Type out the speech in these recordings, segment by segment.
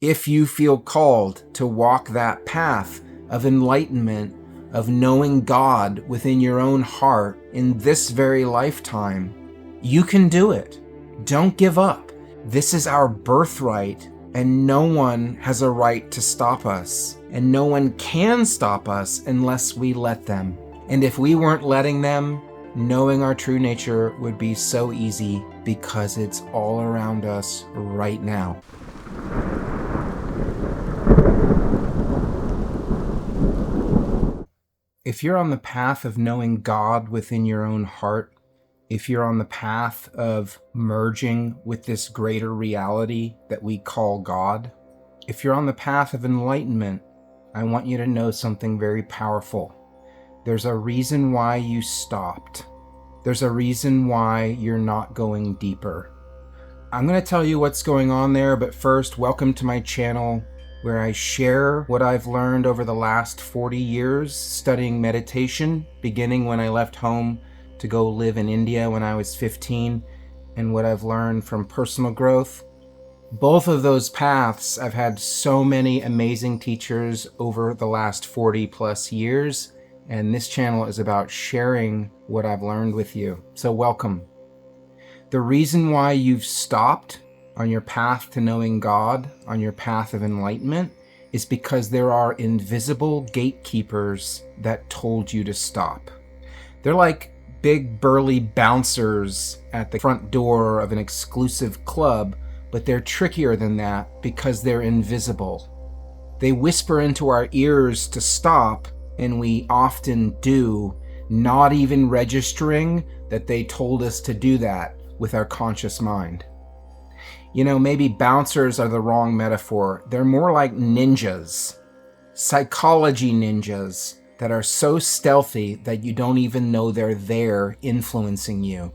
If you feel called to walk that path of enlightenment, of knowing God within your own heart in this very lifetime, you can do it. Don't give up. This is our birthright, and no one has a right to stop us, and no one can stop us unless we let them. And if we weren't letting them, knowing our true nature would be so easy because it's all around us right now. If you're on the path of knowing God within your own heart, if you're on the path of merging with this greater reality that we call God, if you're on the path of enlightenment, I want you to know something very powerful. There's a reason why you stopped. There's a reason why you're not going deeper. I'm going to tell you what's going on there, but first, welcome to my channel, where I share what I've learned over the last 40 years studying meditation, beginning when I left home to go live in India when I was 15, and what I've learned from personal growth. Both of those paths, I've had so many amazing teachers over the last 40 plus years, and this channel is about sharing what I've learned with you. So welcome. The reason why you've stopped on your path to knowing God, on your path of enlightenment, is because there are invisible gatekeepers that told you to stop. They're like big burly bouncers at the front door of an exclusive club, but they're trickier than that because they're invisible. They whisper into our ears to stop, and we often do, not even registering that they told us to do that with our conscious mind. You know, maybe bouncers are the wrong metaphor. They're more like ninjas, psychology ninjas that are so stealthy that you don't even know they're there influencing you.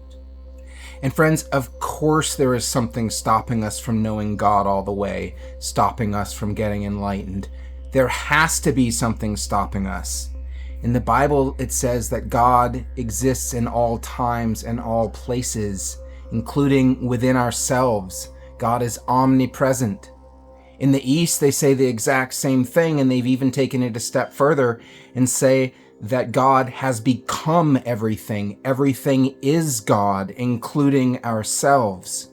And friends, of course there is something stopping us from knowing God all the way, stopping us from getting enlightened. There has to be something stopping us. In the Bible, it says that God exists in all times and all places, including within ourselves. God is omnipresent. In the East, they say the exact same thing, and they've even taken it a step further and say that God has become everything. Everything is God, including ourselves.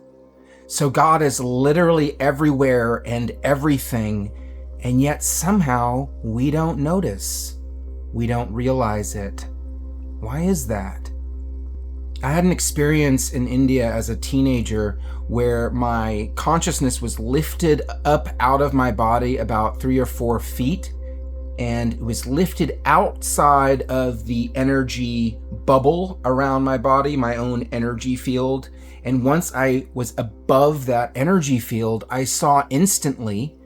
So God is literally everywhere and everything, and yet somehow we don't notice. We don't realize it. Why is that? I had an experience in India as a teenager where my consciousness was lifted up out of my body about 3 or 4 feet, and it was lifted outside of the energy bubble around my body, my own energy field. And once I was above that energy field, I saw instantly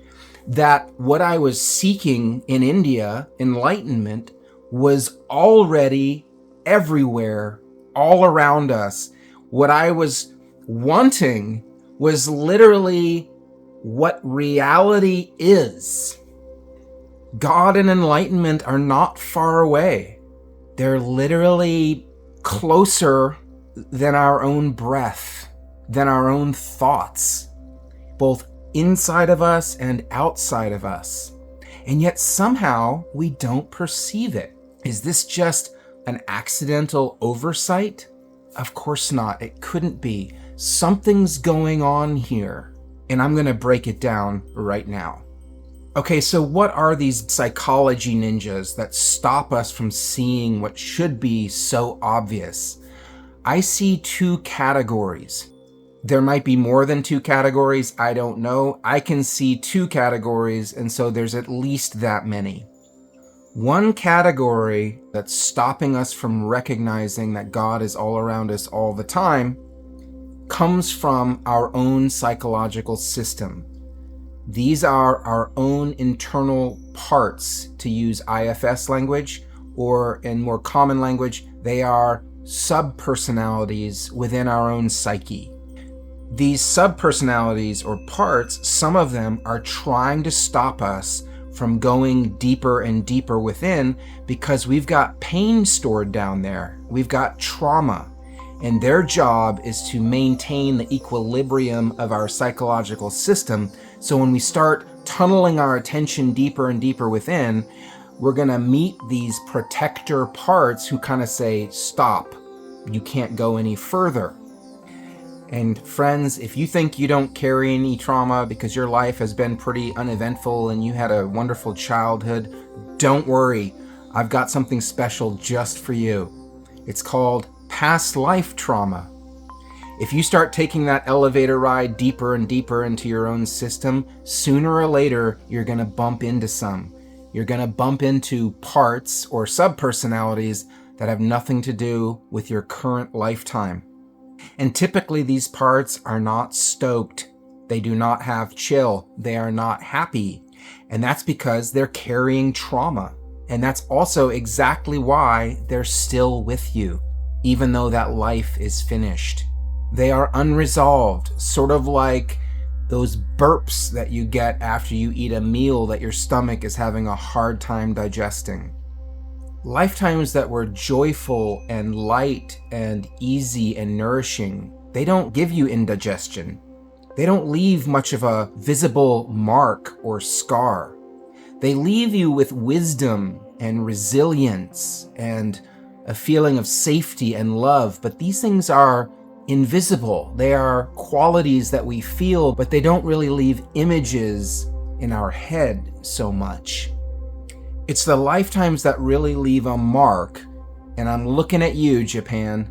that what I was seeking in India, enlightenment, was already everywhere, all around us. What I was wanting was literally what reality is. God and enlightenment are not far away. They're literally closer than our own breath, than our own thoughts, both inside of us and outside of us. And yet somehow we don't perceive it. Is this just an accidental oversight? Of course not. It couldn't be. Something's going on here, and I'm going to break it down right now. Okay, so what are these psychology ninjas that stop us from seeing what should be so obvious? I see 2 categories. There might be more than 2 categories, I don't know. I can see 2 categories, and so there's at least that many. One category that's stopping us from recognizing that God is all around us all the time comes from our own psychological system. These are our own internal parts, to use IFS language, or in more common language, they are subpersonalities within our own psyche. These subpersonalities or parts, some of them are trying to stop us from going deeper and deeper within because we've got pain stored down there. We've got trauma, and their job is to maintain the equilibrium of our psychological system So when we start tunneling our attention deeper and deeper within, we're going to meet these protector parts who kind of say, stop, you can't go any further. And friends, if you think you don't carry any trauma because your life has been pretty uneventful and you had a wonderful childhood, don't worry. I've got something special just for you. It's called past life trauma. If you start taking that elevator ride deeper and deeper into your own system, sooner or later, you're going to bump into some. You're going to bump into parts or subpersonalities that have nothing to do with your current lifetime. And typically these parts are not stoked. They do not have chill. They are not happy. And that's because they're carrying trauma. And that's also exactly why they're still with you, even though that life is finished. They are unresolved, sort of like those burps that you get after you eat a meal that your stomach is having a hard time digesting. Lifetimes that were joyful and light and easy and nourishing, they don't give you indigestion. They don't leave much of a visible mark or scar. They leave you with wisdom and resilience and a feeling of safety and love, but these things are invisible. They are qualities that we feel, but they don't really leave images in our head so much. It's the lifetimes that really leave a mark, and I'm looking at you, Japan.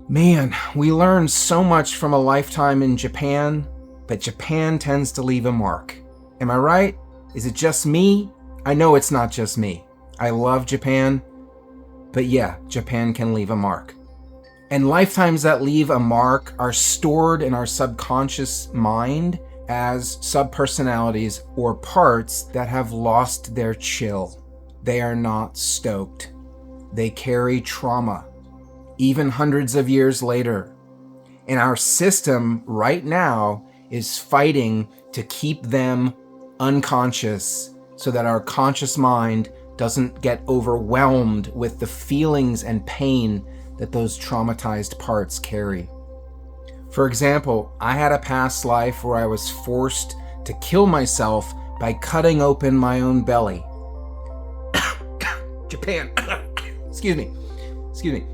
Man, we learn so much from a lifetime in Japan, but Japan tends to leave a mark. Am I right? Is it just me? I know it's not just me. I love Japan, but yeah, Japan can leave a mark. And lifetimes that leave a mark are stored in our subconscious mind as subpersonalities or parts that have lost their chill. They are not stoked. They carry trauma, even hundreds of years later. And our system right now is fighting to keep them unconscious so that our conscious mind doesn't get overwhelmed with the feelings and pain that those traumatized parts carry. For example, I had a past life where I was forced to kill myself by cutting open my own belly. Japan. Excuse me.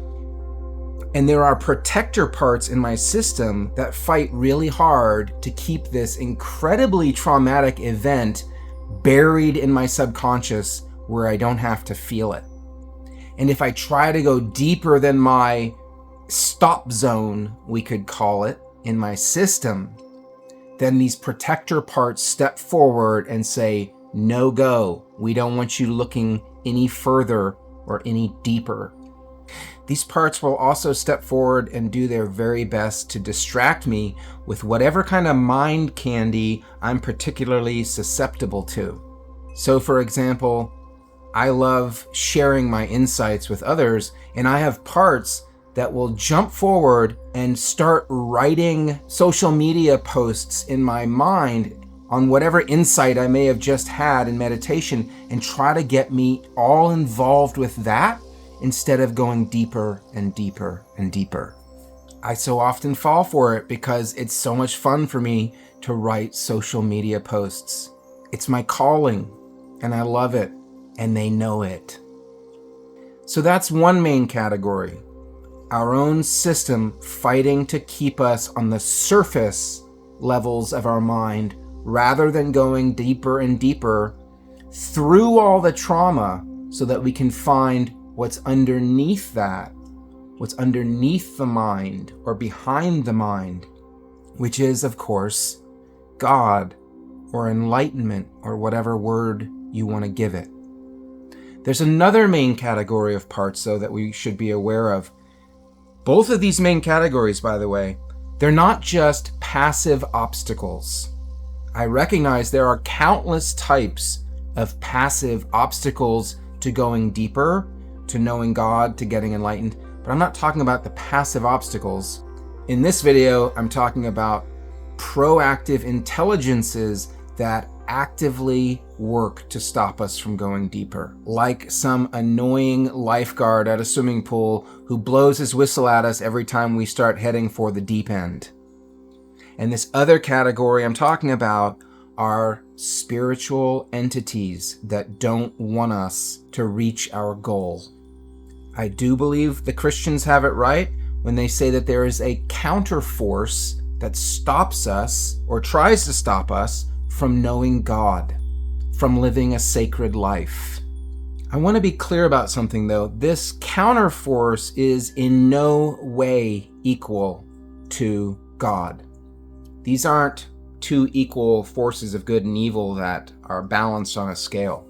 And there are protector parts in my system that fight really hard to keep this incredibly traumatic event buried in my subconscious where I don't have to feel it. And if I try to go deeper than my stop zone, we could call it, in my system, then these protector parts step forward and say, no go. We don't want you looking any further or any deeper. These parts will also step forward and do their very best to distract me with whatever kind of mind candy I'm particularly susceptible to. So for example, I love sharing my insights with others, and I have parts that will jump forward and start writing social media posts in my mind on whatever insight I may have just had in meditation and try to get me all involved with that instead of going deeper and deeper and deeper. I so often fall for it because it's so much fun for me to write social media posts. It's my calling, and I love it. And they know it. So that's one main category. Our own system fighting to keep us on the surface levels of our mind rather than going deeper and deeper through all the trauma so that we can find what's underneath that, what's underneath the mind or behind the mind, which is, of course, God or enlightenment or whatever word you want to give it. There's another main category of parts, though, that we should be aware of. Both of these main categories, by the way, they're not just passive obstacles. I recognize there are countless types of passive obstacles to going deeper, to knowing God, to getting enlightened, but I'm not talking about the passive obstacles. In this video, I'm talking about proactive intelligences that actively work to stop us from going deeper, like some annoying lifeguard at a swimming pool who blows his whistle at us every time we start heading for the deep end. And this other category I'm talking about are spiritual entities that don't want us to reach our goal. I do believe the Christians have it right when they say that there is a counterforce that stops us or tries to stop us from knowing God, from living a sacred life. I want to be clear about something though. This counterforce is in no way equal to God. These aren't two equal forces of good and evil that are balanced on a scale.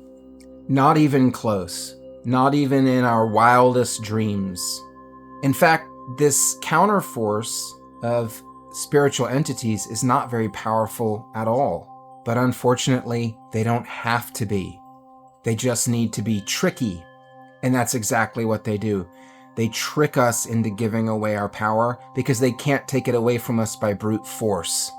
Not even close. Not even in our wildest dreams. In fact, this counterforce of spiritual entities is not very powerful at all. But unfortunately, they don't have to be. They just need to be tricky. And that's exactly what they do. They trick us into giving away our power because they can't take it away from us by brute force.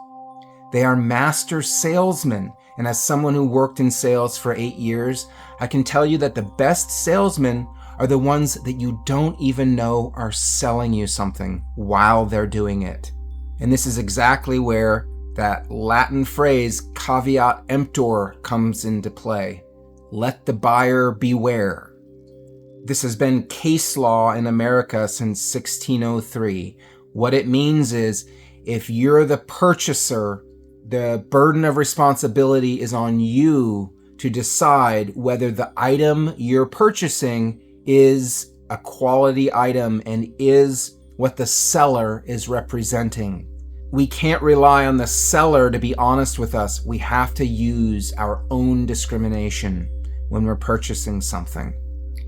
They are master salesmen. And as someone who worked in sales for 8 years, I can tell you that the best salesmen are the ones that you don't even know are selling you something while they're doing it. And this is exactly where that Latin phrase, caveat emptor, comes into play. Let the buyer beware. This has been case law in America since 1603. What it means is, if you're the purchaser, the burden of responsibility is on you to decide whether the item you're purchasing is a quality item and is what the seller is representing. We can't rely on the seller to be honest with us. We have to use our own discrimination when we're purchasing something.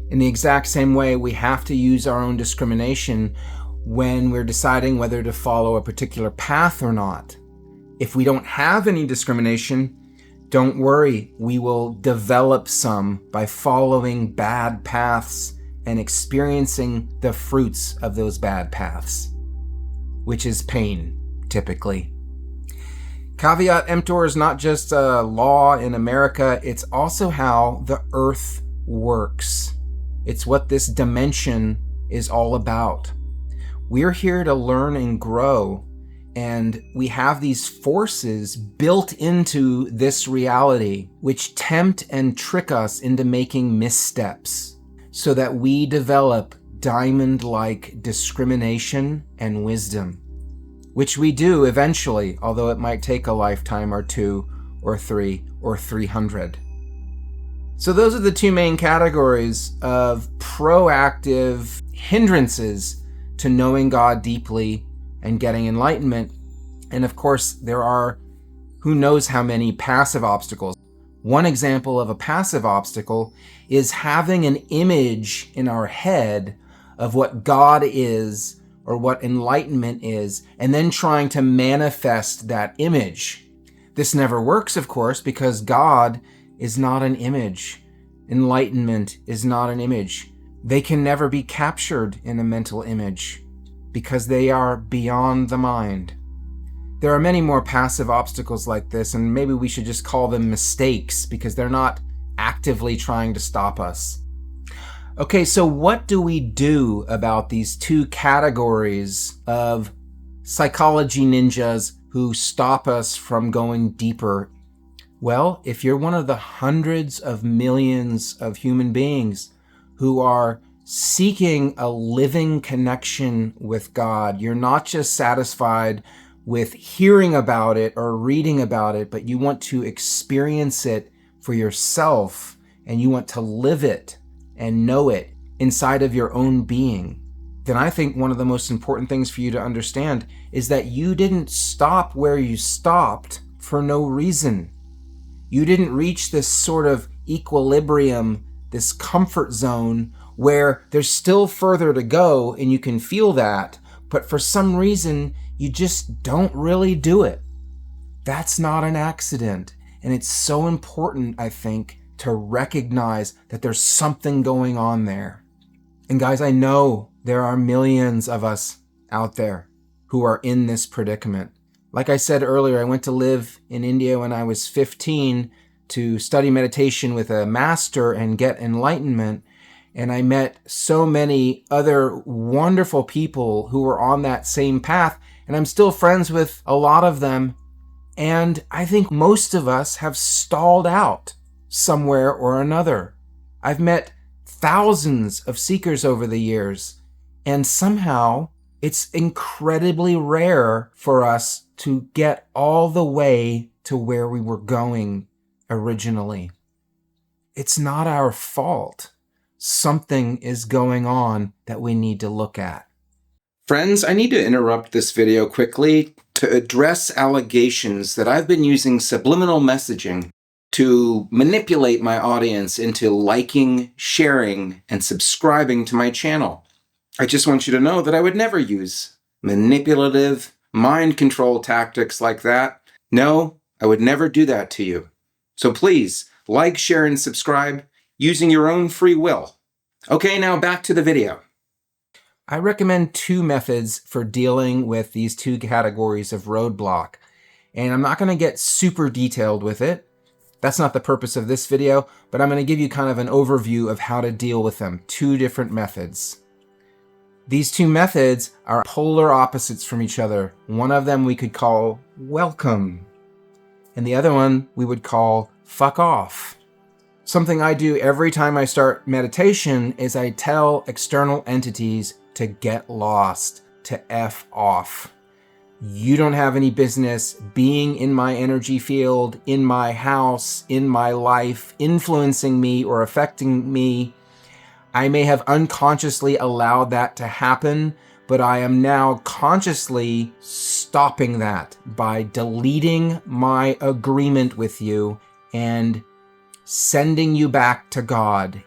In the exact same way, we have to use our own discrimination when we're deciding whether to follow a particular path or not. If we don't have any discrimination, don't worry, we will develop some by following bad paths and experiencing the fruits of those bad paths, which is pain, typically. Caveat emptor is not just a law in America, it's also how the earth works. It's what this dimension is all about. We're here to learn and grow, and we have these forces built into this reality which tempt and trick us into making missteps so that we develop diamond-like discrimination and wisdom, which we do eventually, although it might take a lifetime or 2 or 3 or 300. So those are the two main categories of proactive hindrances to knowing God deeply and getting enlightenment. And of course, there are who knows how many passive obstacles. One example of a passive obstacle is having an image in our head of what God is or what enlightenment is, and then trying to manifest that image. This never works, of course, because God is not an image. Enlightenment is not an image. They can never be captured in a mental image because they are beyond the mind. There are many more passive obstacles like this, and maybe we should just call them mistakes because they're not actively trying to stop us. Okay, so what do we do about these two categories of psychology ninjas who stop us from going deeper? Well, if you're one of the hundreds of millions of human beings who are seeking a living connection with God, you're not just satisfied with hearing about it or reading about it, but you want to experience it for yourself, and you want to live it and know it inside of your own being, then I think one of the most important things for you to understand is that you didn't stop where you stopped for no reason. You didn't reach this sort of equilibrium, this comfort zone where there's still further to go and you can feel that, but for some reason you just don't really do it. That's not an accident. And it's so important, I think, to recognize that there's something going on there. And guys, I know there are millions of us out there who are in this predicament. Like I said earlier, I went to live in India when I was 15 to study meditation with a master and get enlightenment. And I met so many other wonderful people who were on that same path. And I'm still friends with a lot of them. And I think most of us have stalled out somewhere or another. I've met thousands of seekers over the years, and somehow it's incredibly rare for us to get all the way to where we were going originally. It's not our fault. Something is going on that we need to look at. Friends, I need to interrupt this video quickly to address allegations that I've been using subliminal messaging to manipulate my audience into liking, sharing, and subscribing to my channel. I just want you to know that I would never use manipulative, mind control tactics like that. No, I would never do that to you. So please, like, share, and subscribe using your own free will. Okay, now back to the video. I recommend two methods for dealing with these two categories of roadblock. And I'm not going to get super detailed with it. That's not the purpose of this video, but I'm going to give you kind of an overview of how to deal with them. Two different methods. These two methods are polar opposites from each other. One of them we could call welcome, and the other one we would call fuck off. Something I do every time I start meditation is I tell external entities to get lost, to F off. You don't have any business being in my energy field, in my house, in my life, influencing me or affecting me. I may have unconsciously allowed that to happen, but I am now consciously stopping that by deleting my agreement with you and sending you back to God,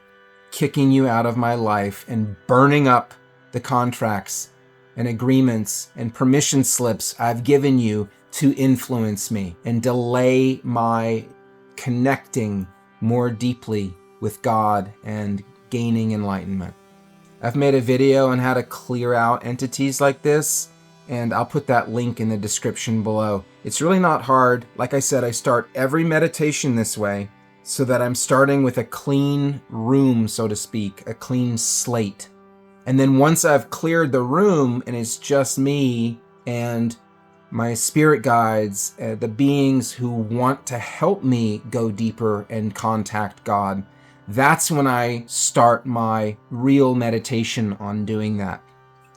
kicking you out of my life and burning up the contracts and agreements and permission slips I've given you to influence me and delay my connecting more deeply with God and gaining enlightenment. I've made a video on how to clear out entities like this, and I'll put that link in the description below. It's really not hard. Like I said, I start every meditation this way so that I'm starting with a clean room, so to speak, a clean slate. And then once I've cleared the room and it's just me and my spirit guides, the beings who want to help me go deeper and contact God, that's when I start my real meditation on doing that.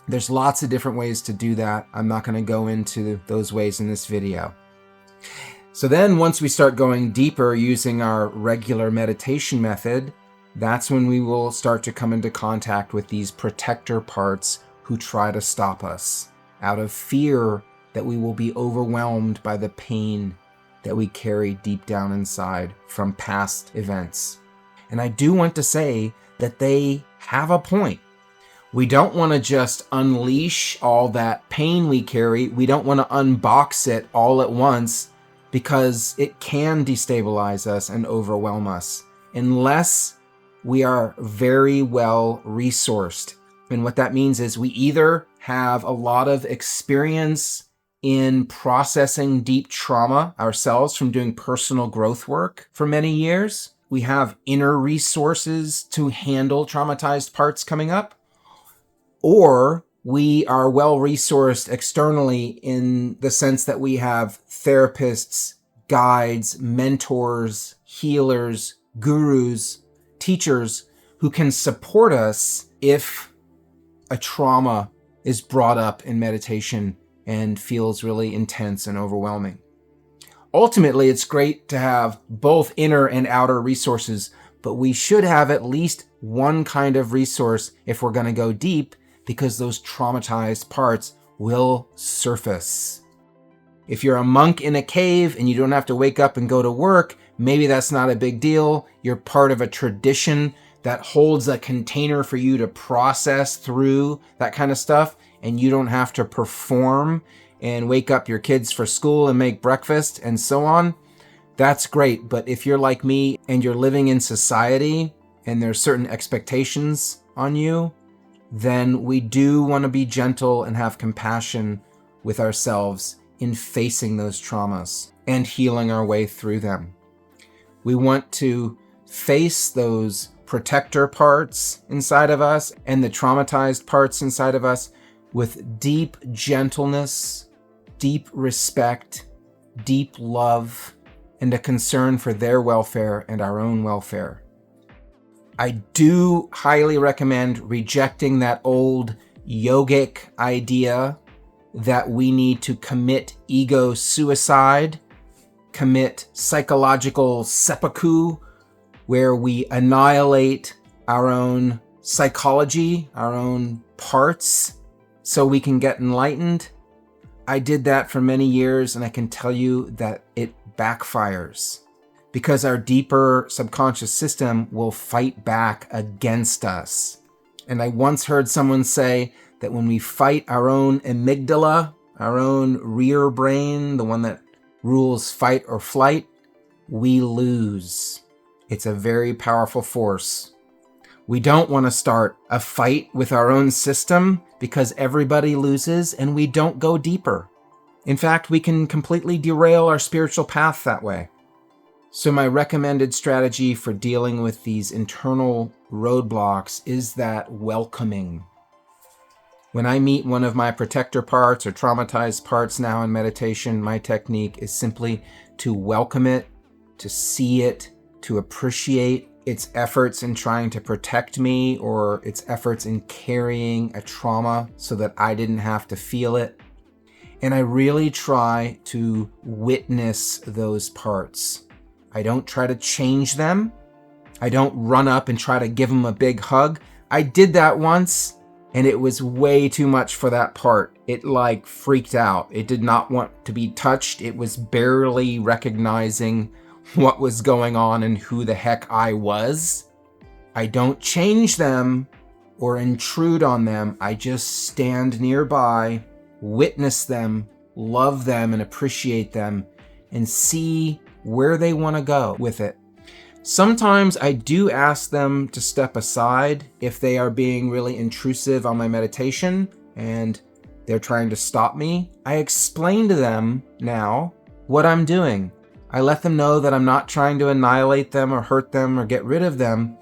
There's lots of different ways to do that. I'm not going to go into those ways in this video. So then once we start going deeper using our regular meditation method, that's when we will start to come into contact with these protector parts who try to stop us out of fear that we will be overwhelmed by the pain that we carry deep down inside from past events. And I do want to say that they have a point. We don't want to just unleash all that pain we carry. We don't want to unbox it all at once because it can destabilize us and overwhelm us unless we are very well resourced. And what that means is we either have a lot of experience in processing deep trauma ourselves from doing personal growth work for many years. We have inner resources to handle traumatized parts coming up. Or we are well resourced externally in the sense that we have therapists, guides, mentors, healers, gurus, teachers who can support us if a trauma is brought up in meditation and feels really intense and overwhelming. Ultimately, it's great to have both inner and outer resources, but we should have at least one kind of resource if we're going to go deep, because those traumatized parts will surface. If you're a monk in a cave and you don't have to wake up and go to work, maybe that's not a big deal. You're part of a tradition that holds a container for you to process through that kind of stuff, and you don't have to perform and wake up your kids for school and make breakfast and so on. That's great. But if you're like me and you're living in society and there's certain expectations on you, then we do want to be gentle and have compassion with ourselves in facing those traumas and healing our way through them. We want to face those protector parts inside of us and the traumatized parts inside of us with deep gentleness, deep respect, deep love and a concern for their welfare and our own welfare. I do highly recommend rejecting that old yogic idea that we need to commit ego suicide, commit psychological seppuku, where we annihilate our own psychology, our own parts, so we can get enlightened. I did that for many years, and I can tell you that it backfires because our deeper subconscious system will fight back against us. And I once heard someone say that when we fight our own amygdala, our own rear brain, the one that rules fight or flight, we lose. It's a very powerful force. We don't want to start a fight with our own system because everybody loses and we don't go deeper. In fact, we can completely derail our spiritual path that way. So my recommended strategy for dealing with these internal roadblocks is that welcoming. When I meet one of my protector parts or traumatized parts now in meditation, my technique is simply to welcome it, to see it, to appreciate its efforts in trying to protect me or its efforts in carrying a trauma so that I didn't have to feel it. And I really try to witness those parts. I don't try to change them. I don't run up and try to give them a big hug. I did that once, and it was way too much for that part. It freaked out. It did not want to be touched. It was barely recognizing what was going on and who the heck I was. I don't change them or intrude on them. I just stand nearby, witness them, love them, and appreciate them, and see where they want to go with it. Sometimes I do ask them to step aside if they are being really intrusive on my meditation and they're trying to stop me. I explain to them now what I'm doing. I let them know that I'm not trying to annihilate them or hurt them or get rid of them,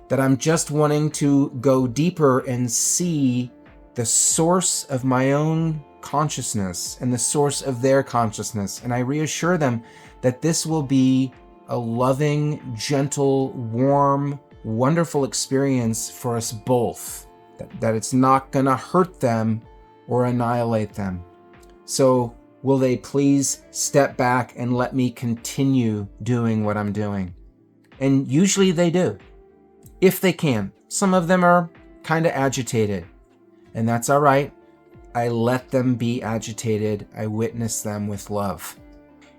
that I'm just wanting to go deeper and see the source of my own consciousness and the source of their consciousness. And I reassure them that this will be a loving, gentle, warm, wonderful experience for us both, that it's not going to hurt them or annihilate them. So will they please step back and let me continue doing what I'm doing? And usually they do, if they can. Some of them are kind of agitated, and that's all right. I let them be agitated. I witness them with love.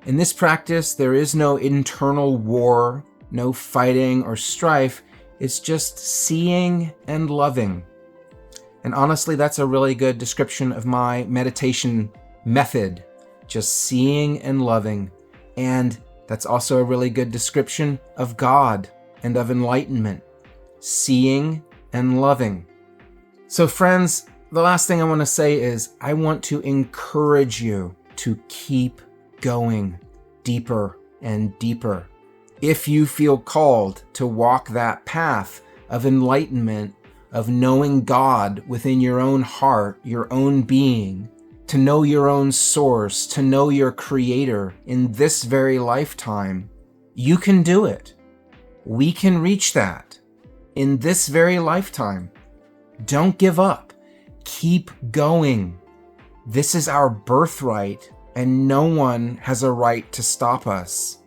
In this practice, there is no internal war, no fighting or strife. It's just seeing and loving. And honestly, that's a really good description of my meditation method. Just seeing and loving. And that's also a really good description of God and of enlightenment. Seeing and loving. So friends, the last thing I want to say is I want to encourage you to keep going deeper and deeper. If you feel called to walk that path of enlightenment, of knowing God within your own heart, your own being, to know your own source, to know your creator in this very lifetime, you can do it. We can reach that in this very lifetime. Don't give up. Keep going. This is our birthright, and no one has a right to stop us.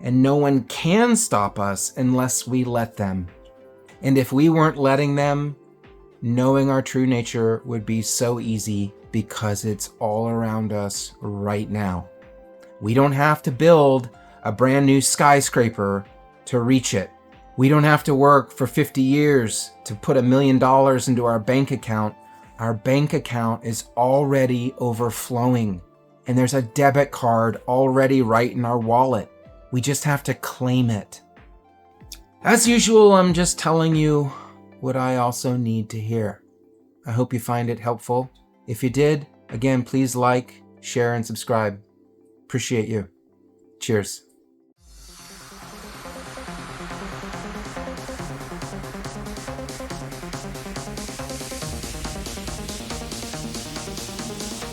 And no one can stop us unless we let them. And if we weren't letting them, knowing our true nature would be so easy because it's all around us right now. We don't have to build a brand new skyscraper to reach it. We don't have to work for 50 years to put $1 million into our bank account. Our bank account is already overflowing, and there's a debit card already right in our wallet. We just have to claim it. As usual, I'm just telling you what I also need to hear. I hope you find it helpful. If you did, again, please like, share, and subscribe. Appreciate you. Cheers.